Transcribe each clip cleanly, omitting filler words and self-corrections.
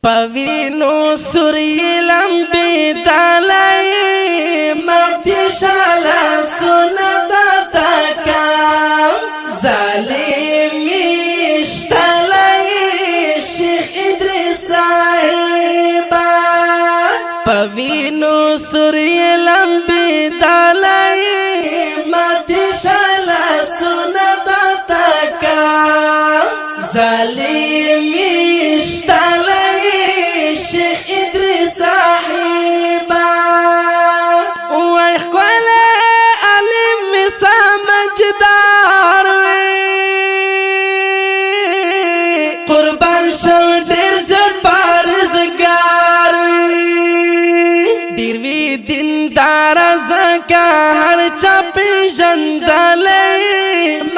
پوینو سوری لمبی دالائی ماتی شالا سنتا تکا ظالمی اشتالائی شیخ ادریس صاحبا پوینو سوری لمبی دالائی ماتی شالا سنتا تکا ظالمی شیخ ادریس صاحبا وای خپل علم سمجدار قربان شو ډیر زړه پرزګار ډیر وی دیندار زکه هر چا پیژندلې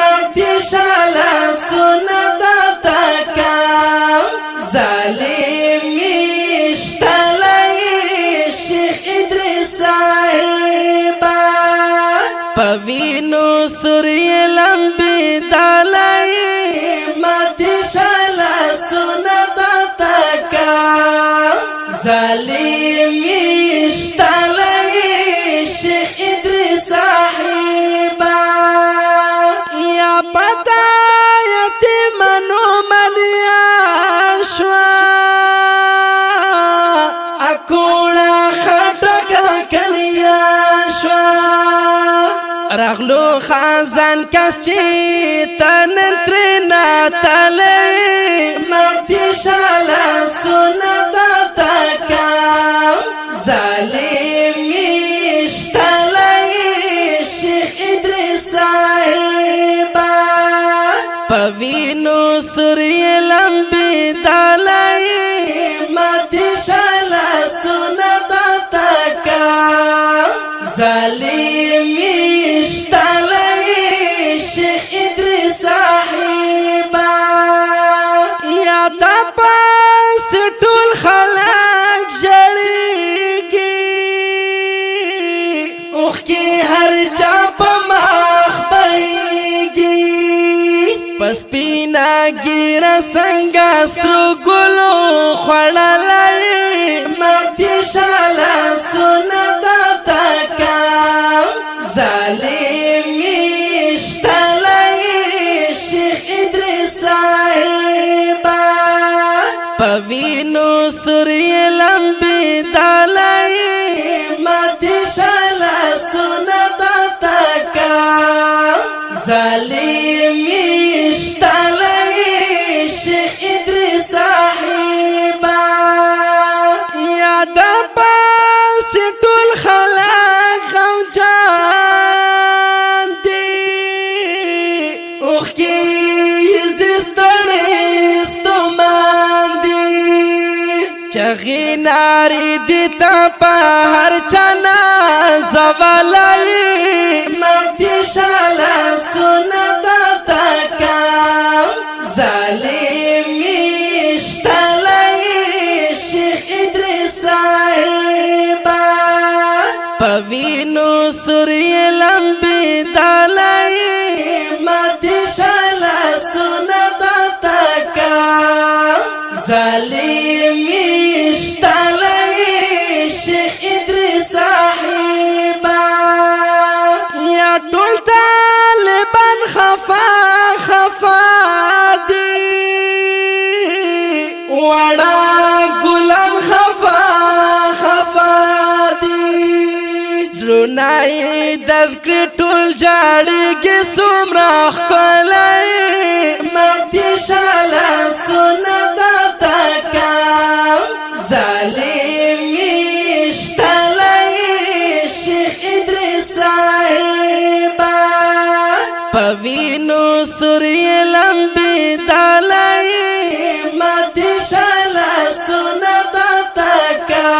ماتی شاله سنت تکا ظالم پوینو سوری لمبی دالائی ماتی شالا سنتا تکا ظالمی اشتالائی شیخ ادریس صاحبا یا پتا یتیمنو منیا شوا اکوڑا خطکا کنیا شوا رغلو خازان کس چی تنن ترنا تلی ماتی شالا سنتا تکا ظالمی اشتالائی شیخ ادریس صاحبا پوینو سوری لمبی دالائی ماتی شالا سنتا تکا ظالمی شیخ ادریس صاحبا یا تا پاس ټول خلق جړیږي اوخ کی هر چا په مخ بهیږي پس پینا ګیر څنګه سترو ګلو خړلای ماتی شاله سنتا تکا ظالم پوینو سوری لمبی دالائی ماتی شالا سنتا تکا ظالمی اشتالائی شیخ ادریس صاحبا یا در پاس ټول خلق غم جان دی اوخ کی چغی ناری دیتا پا ہر چانا زوالائی ماتی شالا سنتا تکا ظالمی اشتالائی شیخ ادریس صاحبا پوینو سوری لمبی دالائی ماتی شالا سنتا تکا ظالمی شیخ ادریس صاحبا یا ټول طالبان خفا دی وړا ګلان خفا دی زړونای دذکر ټول جاړيږي څومره ښکلی ماتی شاله سنتا تکا ظالمی اشتالائی شیخ ادریس صاحبا پوینو سوری لمبی دالائی ماتی شالا سنتا تکا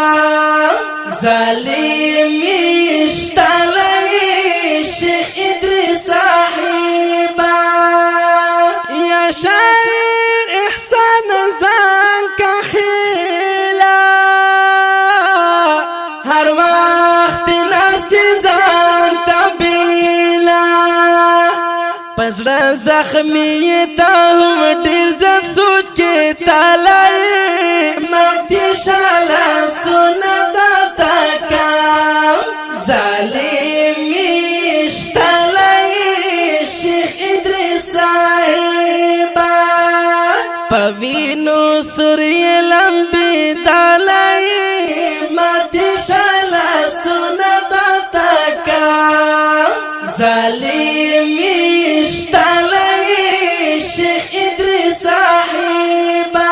ظالمی اشتالائی شیخ ادریس صاحبا یا شاعر احسان زان کا خیلا هر وقت ناستی زان تبیلا پزړه زخمی تا هم ډیر زت سوچ کې تاله پوینو سوری لمبی دالائی ماتی شالا سنتا تکا ظالمی اشتالائی شیخ ادریس صاحبا.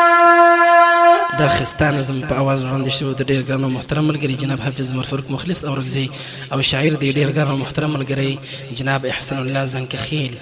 دا خستا نظم په اواز وړاندې شوی د ډېر ګران او محترم ملګري جناب حافظ عمر فاروق مخلص اورکزی او شاعر دی ډېر ګران او محترم ملګري جناب احسان الله زنکخیل.